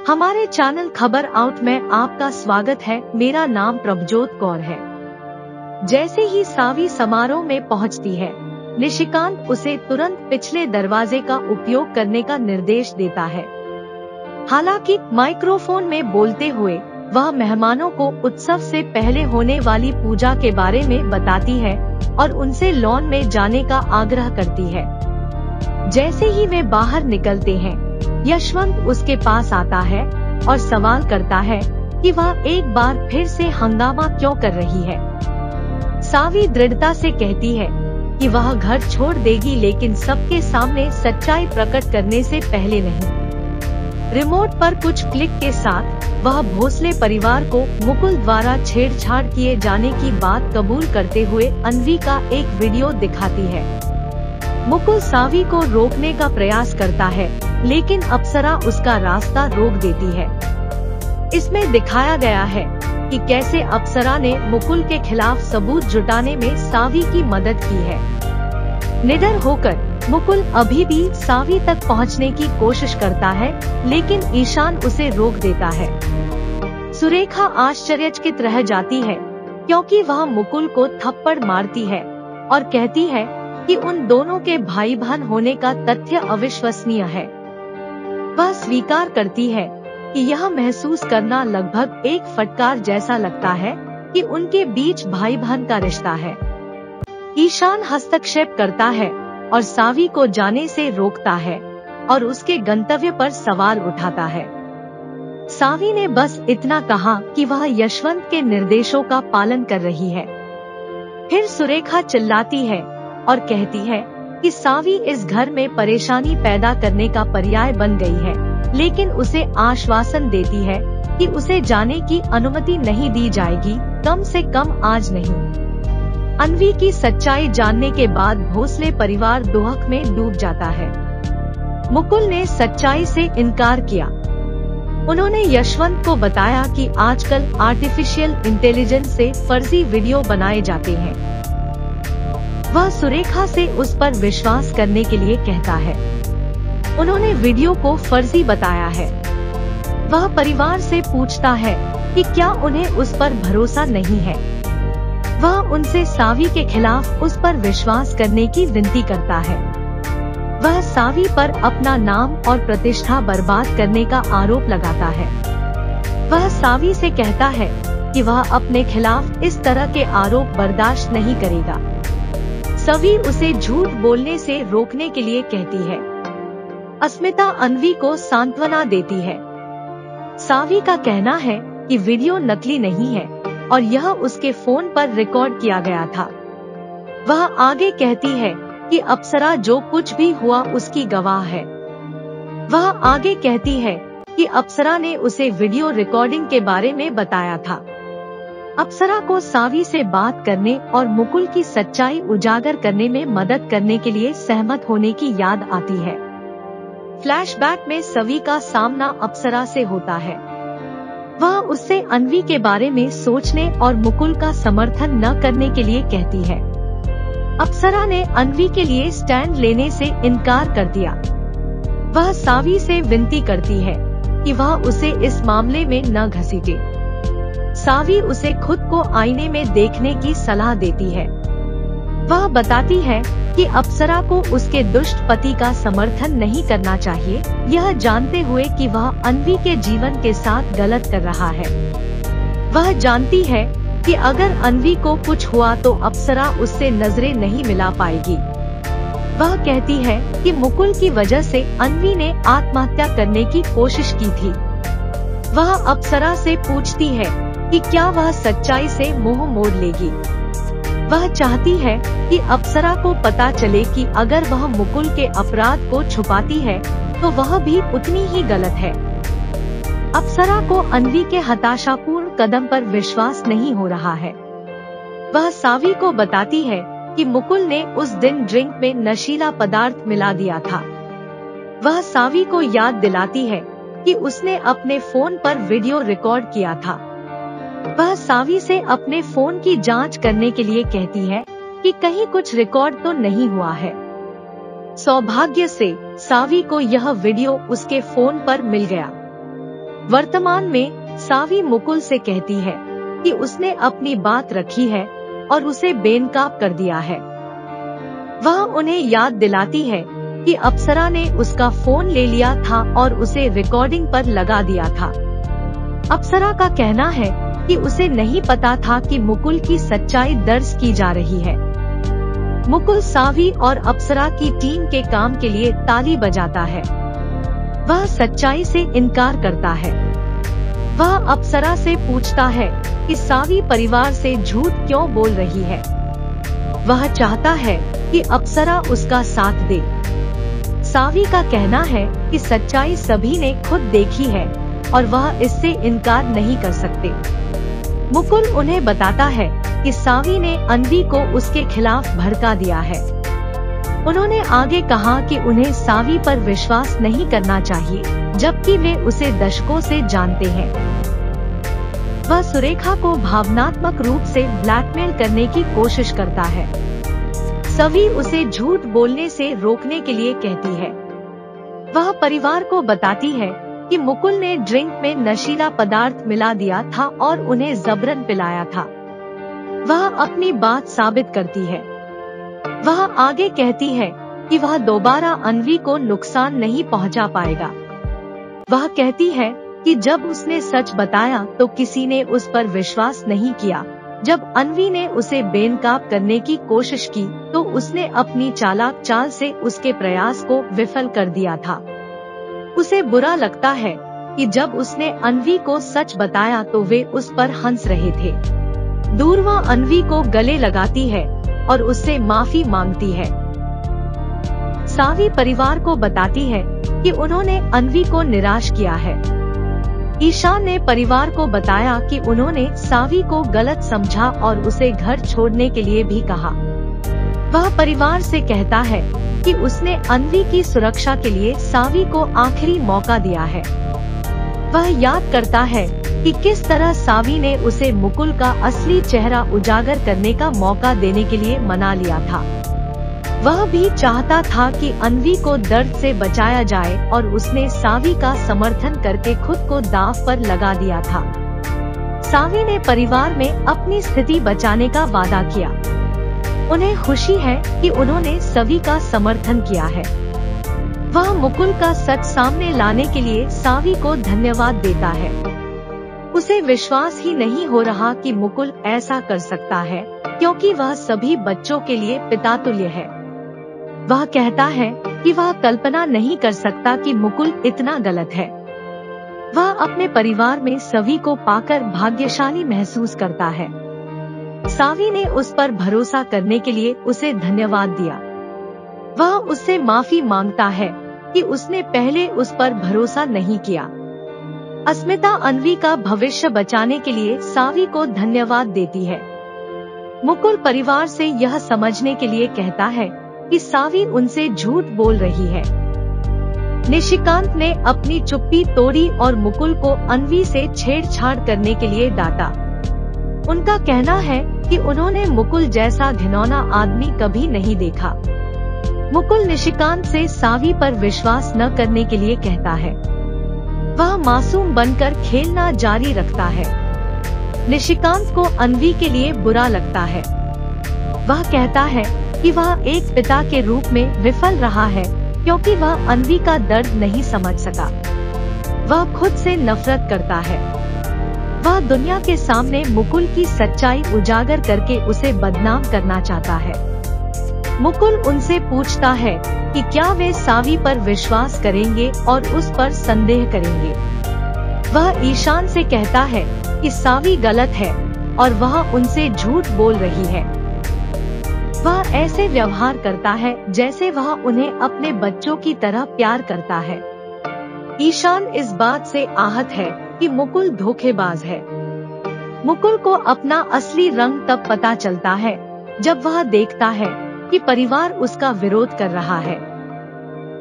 हमारे चैनल खबर आउट में आपका स्वागत है। मेरा नाम प्रभजोत कौर है। जैसे ही सावी समारोह में पहुंचती है, निशिकांत उसे तुरंत पिछले दरवाजे का उपयोग करने का निर्देश देता है। हालांकि माइक्रोफोन में बोलते हुए वह मेहमानों को उत्सव से पहले होने वाली पूजा के बारे में बताती है और उनसे लॉन में जाने का आग्रह करती है। जैसे ही वे बाहर निकलते हैं, यशवंत उसके पास आता है और सवाल करता है कि वह एक बार फिर से हंगामा क्यों कर रही है। सावी दृढ़ता से कहती है कि वह घर छोड़ देगी, लेकिन सबके सामने सच्चाई प्रकट करने से पहले नहीं। रिमोट पर कुछ क्लिक के साथ वह भोसले परिवार को मुकुल द्वारा छेड़छाड़ किए जाने की बात कबूल करते हुए अन्वी का एक वीडियो दिखाती है। मुकुल सावी को रोकने का प्रयास करता है, लेकिन अप्सरा उसका रास्ता रोक देती है। इसमें दिखाया गया है कि कैसे अप्सरा ने मुकुल के खिलाफ सबूत जुटाने में सावी की मदद की है। निडर होकर मुकुल अभी भी सावी तक पहुंचने की कोशिश करता है, लेकिन ईशान उसे रोक देता है। सुरेखा आश्चर्यचकित रह जाती है, क्योंकि वह मुकुल को थप्पड़ मारती है और कहती है कि उन दोनों के भाई बहन होने का तथ्य अविश्वसनीय है। वह स्वीकार करती है कि यह महसूस करना लगभग एक फटकार जैसा लगता है कि उनके बीच भाई बहन का रिश्ता है। ईशान हस्तक्षेप करता है और सावी को जाने से रोकता है और उसके गंतव्य पर सवाल उठाता है। सावी ने बस इतना कहा कि वह यशवंत के निर्देशों का पालन कर रही है। फिर सुरेखा चिल्लाती है और कहती है कि सावी इस घर में परेशानी पैदा करने का पर्याय बन गई है, लेकिन उसे आश्वासन देती है कि उसे जाने की अनुमति नहीं दी जाएगी, कम से कम आज नहीं। अन्वी की सच्चाई जानने के बाद भोसले परिवार दुहक में डूब जाता है। मुकुल ने सच्चाई से इनकार किया। उन्होंने यशवंत को बताया कि आजकल आर्टिफिशियल इंटेलिजेंस से फर्जी वीडियो बनाए जाते हैं। वह सुरेखा से उस पर विश्वास करने के लिए कहता है। उन्होंने वीडियो को फर्जी बताया है। वह परिवार से पूछता है कि क्या उन्हें उस पर भरोसा नहीं है। वह उनसे सावी के खिलाफ उस पर विश्वास करने की विनती करता है। वह सावी पर अपना नाम और प्रतिष्ठा बर्बाद करने का आरोप लगाता है। वह सावी से कहता है कि वह अपने खिलाफ इस तरह के आरोप बर्दाश्त नहीं करेगा। सावी उसे झूठ बोलने से रोकने के लिए कहती है। अस्मिता अन्वी को सांत्वना देती है। सावी का कहना है कि वीडियो नकली नहीं है और यह उसके फोन पर रिकॉर्ड किया गया था। वह आगे कहती है कि अप्सरा जो कुछ भी हुआ उसकी गवाह है। वह आगे कहती है कि अप्सरा ने उसे वीडियो रिकॉर्डिंग के बारे में बताया था। अप्सरा को सावी से बात करने और मुकुल की सच्चाई उजागर करने में मदद करने के लिए सहमत होने की याद आती है। फ्लैशबैक में सावी का सामना अप्सरा से होता है। वह उससे अन्वी के बारे में सोचने और मुकुल का समर्थन न करने के लिए कहती है। अप्सरा ने अन्वी के लिए स्टैंड लेने से इनकार कर दिया। वह सावी से विनती करती है कि वह उसे इस मामले में न घसीटे। सावी उसे खुद को आईने में देखने की सलाह देती है। वह बताती है कि अप्सरा को उसके दुष्ट पति का समर्थन नहीं करना चाहिए, यह जानते हुए कि वह अन्वी के जीवन के साथ गलत कर रहा है। वह जानती है कि अगर अन्वी को कुछ हुआ तो अप्सरा उससे नजरें नहीं मिला पाएगी। वह कहती है कि मुकुल की वजह से अन्वी ने आत्महत्या करने की कोशिश की थी। वह अप्सरा से पूछती है कि क्या वह सच्चाई से मुंह मोड़ लेगी। वह चाहती है कि अप्सरा को पता चले कि अगर वह मुकुल के अपराध को छुपाती है तो वह भी उतनी ही गलत है। अप्सरा को अन्वी के हताशापूर्ण कदम पर विश्वास नहीं हो रहा है। वह सावी को बताती है कि मुकुल ने उस दिन ड्रिंक में नशीला पदार्थ मिला दिया था। वह सावी को याद दिलाती है कि उसने अपने फोन पर वीडियो रिकॉर्ड किया था। वह सावी से अपने फोन की जांच करने के लिए कहती है कि कहीं कुछ रिकॉर्ड तो नहीं हुआ है। सौभाग्य से सावी को यह वीडियो उसके फोन पर मिल गया। वर्तमान में सावी मुकुल से कहती है कि उसने अपनी बात रखी है और उसे बेनकाब कर दिया है। वह उन्हें याद दिलाती है कि अप्सरा ने उसका फोन ले लिया था और उसे रिकॉर्डिंग पर लगा दिया था। अप्सरा का कहना है कि उसे नहीं पता था कि मुकुल की सच्चाई दर्ज की जा रही है। मुकुल सावी और अप्सरा की टीम के काम के लिए ताली बजाता है। वह सच्चाई से इनकार करता है। वह अप्सरा से पूछता है कि सावी परिवार से झूठ क्यों बोल रही है। वह चाहता है कि अप्सरा उसका साथ दे। सावी का कहना है कि सच्चाई सभी ने खुद देखी है और वह इससे इनकार नहीं कर सकते। मुकुल उन्हें बताता है कि सावी ने अन्वी को उसके खिलाफ भड़का दिया है। उन्होंने आगे कहा कि उन्हें सावी पर विश्वास नहीं करना चाहिए, जबकि वे उसे दशकों से जानते हैं। वह सुरेखा को भावनात्मक रूप से ब्लैकमेल करने की कोशिश करता है। सवी उसे झूठ बोलने से रोकने के लिए कहती है। वह परिवार को बताती है कि मुकुल ने ड्रिंक में नशीला पदार्थ मिला दिया था और उन्हें जबरन पिलाया था। वह अपनी बात साबित करती है। वह आगे कहती है कि वह दोबारा अन्वी को नुकसान नहीं पहुंचा पाएगा। वह कहती है कि जब उसने सच बताया तो किसी ने उस पर विश्वास नहीं किया। जब अन्वी ने उसे बेनकाब करने की कोशिश की तो उसने अपनी चालाक चाल से उसके प्रयास को विफल कर दिया था। उसे बुरा लगता है कि जब उसने अन्वी को सच बताया तो वे उस पर हंस रहे थे। दूरवा अन्वी को गले लगाती है और उससे माफी मांगती है। सावी परिवार को बताती है कि उन्होंने अन्वी को निराश किया है। ईशान ने परिवार को बताया कि उन्होंने सावी को गलत समझा और उसे घर छोड़ने के लिए भी कहा। वह परिवार से कहता है कि उसने अन्वी की सुरक्षा के लिए सावी को आखिरी मौका दिया है। वह याद करता है कि किस तरह सावी ने उसे मुकुल का असली चेहरा उजागर करने का मौका देने के लिए मना लिया था। वह भी चाहता था कि अन्वी को दर्द से बचाया जाए और उसने सावी का समर्थन करके खुद को दांव पर लगा दिया था। सावी ने परिवार में अपनी स्थिति बचाने का वादा किया। उन्हें खुशी है कि उन्होंने सभी का समर्थन किया है। वह मुकुल का सच सामने लाने के लिए सावी को धन्यवाद देता है। उसे विश्वास ही नहीं हो रहा कि मुकुल ऐसा कर सकता है, क्योंकि वह सभी बच्चों के लिए पिता तुल्य है। वह कहता है कि वह कल्पना नहीं कर सकता कि मुकुल इतना गलत है। वह अपने परिवार में सभी को पाकर भाग्यशाली महसूस करता है। सावी ने उस पर भरोसा करने के लिए उसे धन्यवाद दिया। वह उससे माफी मांगता है कि उसने पहले उस पर भरोसा नहीं किया। अस्मिता अन्वी का भविष्य बचाने के लिए सावी को धन्यवाद देती है। मुकुल परिवार से यह समझने के लिए कहता है कि सावी उनसे झूठ बोल रही है। निशिकांत ने अपनी चुप्पी तोड़ी और मुकुल को अन्वी से छेड़छाड़ करने के लिए डांटा। उनका कहना है कि उन्होंने मुकुल जैसा घिनौना आदमी कभी नहीं देखा। मुकुल निशिकांत से सावी पर विश्वास न करने के लिए कहता है। वह मासूम बनकर खेलना जारी रखता है। निशिकांत को अन्वी के लिए बुरा लगता है। वह कहता है कि वह एक पिता के रूप में विफल रहा है, क्योंकि वह अन्वी का दर्द नहीं समझ सका। वह खुद से नफरत करता है। वह दुनिया के सामने मुकुल की सच्चाई उजागर करके उसे बदनाम करना चाहता है। मुकुल उनसे पूछता है कि क्या वे सावी पर विश्वास करेंगे और उस पर संदेह करेंगे। वह ईशान से कहता है कि सावी गलत है और वह उनसे झूठ बोल रही है। वह ऐसे व्यवहार करता है जैसे वह उन्हें अपने बच्चों की तरह प्यार करता है। ईशान इस बात से आहत है कि मुकुल धोखेबाज है। मुकुल को अपना असली रंग तब पता चलता है जब वह देखता है कि परिवार उसका विरोध कर रहा है।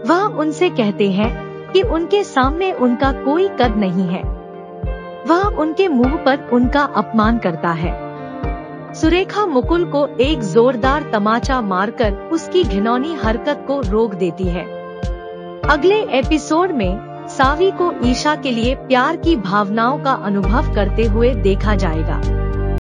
वह उनसे कहते हैं कि उनके सामने उनका कोई कद नहीं है। वह उनके मुंह पर उनका अपमान करता है। सुरेखा मुकुल को एक जोरदार तमाचा मारकर उसकी घिनौनी हरकत को रोक देती है। अगले एपिसोड में सावी को ईशा के लिए प्यार की भावनाओं का अनुभव करते हुए देखा जाएगा।